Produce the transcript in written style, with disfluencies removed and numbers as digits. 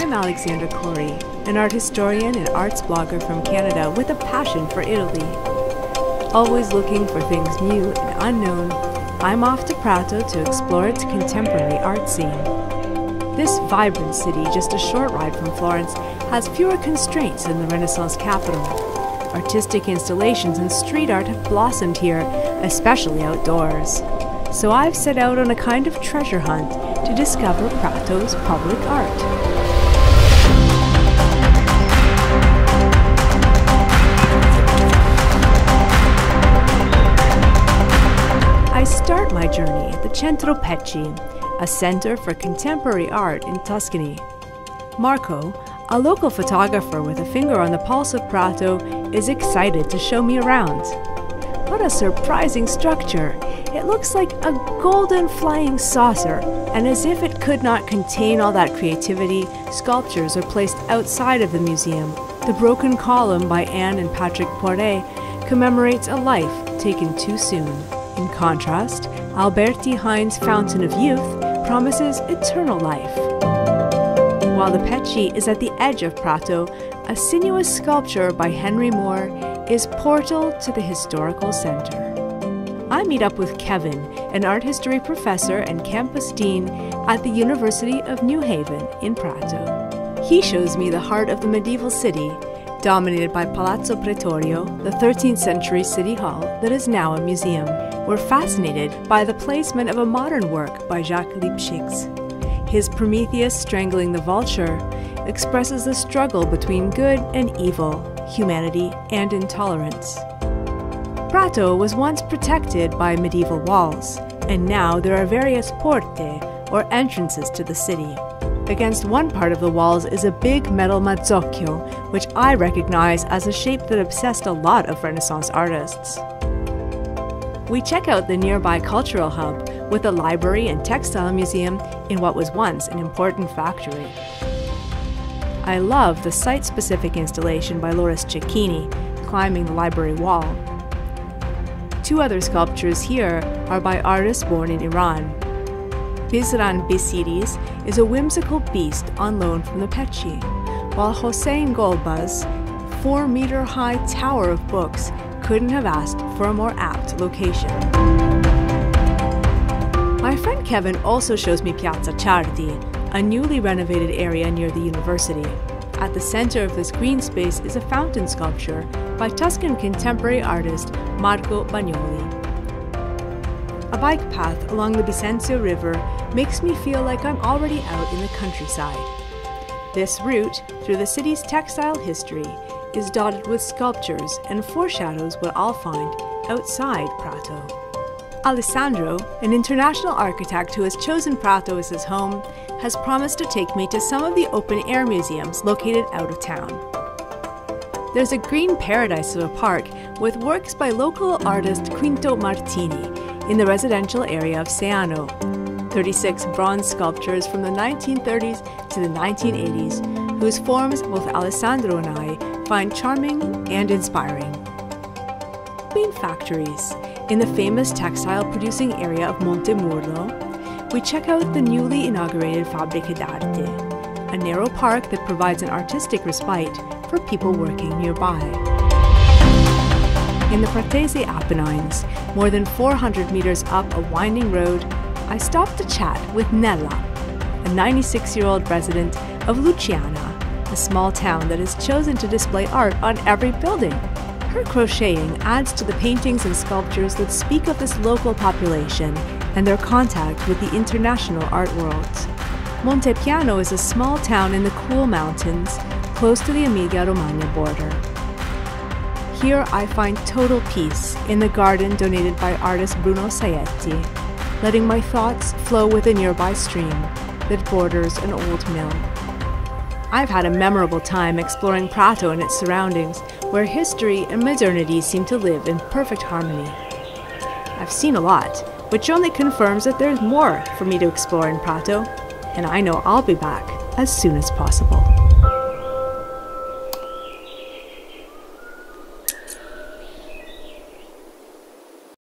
I'm Alexandra, an art historian and arts blogger from Canada with a passion for Italy. Always looking for things new and unknown, I'm off to Prato to explore its contemporary art scene. This vibrant city, just a short ride from Florence, has fewer constraints than the Renaissance capital. Artistic installations and street art have blossomed here, especially outdoors. So I've set out on a kind of treasure hunt to discover Prato's public art. I start my journey at the Centro Pecci, a center for contemporary art in Tuscany. Marco, a local photographer with a finger on the pulse of Prato, is excited to show me around. What a surprising structure! It looks like a golden flying saucer, and as if it could not contain all that creativity, sculptures are placed outside of the museum. The broken column by Anne and Patrick Poiret commemorates a life taken too soon. In contrast, Alberti Hein's Fountain of Youth promises eternal life. While the Pecci is at the edge of Prato, a sinuous sculpture by Henry Moore is portal to the historical center. I meet up with Kevin, an art history professor and campus dean at the University of New Haven in Prato. He shows me the heart of the medieval city, dominated by Palazzo Pretorio, the 13th century city hall that is now a museum. We're fascinated by the placement of a modern work by Jacques Lipchitz. His Prometheus strangling the vulture expresses the struggle between good and evil, humanity and intolerance. Prato was once protected by medieval walls, and now there are various porte, or entrances to the city. Against one part of the walls is a big metal mazzocchio, which I recognize as a shape that obsessed a lot of Renaissance artists. We check out the nearby cultural hub with a library and textile museum in what was once an important factory. I love the site-specific installation by Loris Cecchini, Climbing the Library Wall. Two other sculptures here are by artists born in Iran. Bizran Bisides is a whimsical beast on loan from the Pecci, while Hossein Golbaz' 4-meter-high tower of books couldn't have asked for a more apt location. My friend Kevin also shows me Piazza Ciardi, a newly renovated area near the university. At the center of this green space is a fountain sculpture by Tuscan contemporary artist Marco Bagnoli. A bike path along the Bisenzio River makes me feel like I'm already out in the countryside. This route through the city's textile history is dotted with sculptures and foreshadows what I'll find outside Prato. Alessandro, an international architect who has chosen Prato as his home, has promised to take me to some of the open-air museums located out of town. There's a green paradise of a park with works by local artist Quinto Martini in the residential area of Seano, 36 bronze sculptures from the 1930s to the 1980s, whose forms both Alessandro and I find charming and inspiring. Between factories, in the famous textile producing area of Montemurlo, we check out the newly inaugurated Fabbriche d'Arte, a narrow park that provides an artistic respite for people working nearby. In the Pratese Apennines, more than 400 meters up a winding road, I stop to chat with Nella, a 96-year-old resident of Luciana, a small town that has chosen to display art on every building. Her crocheting adds to the paintings and sculptures that speak of this local population and their contact with the international art world. Montepiano is a small town in the cool mountains, close to the Emilia-Romagna border. Here I find total peace in the garden donated by artist Bruno Saietti, letting my thoughts flow with a nearby stream that borders an old mill. I've had a memorable time exploring Prato and its surroundings, where history and modernity seem to live in perfect harmony. I've seen a lot, which only confirms that there's more for me to explore in Prato, and I know I'll be back as soon as possible.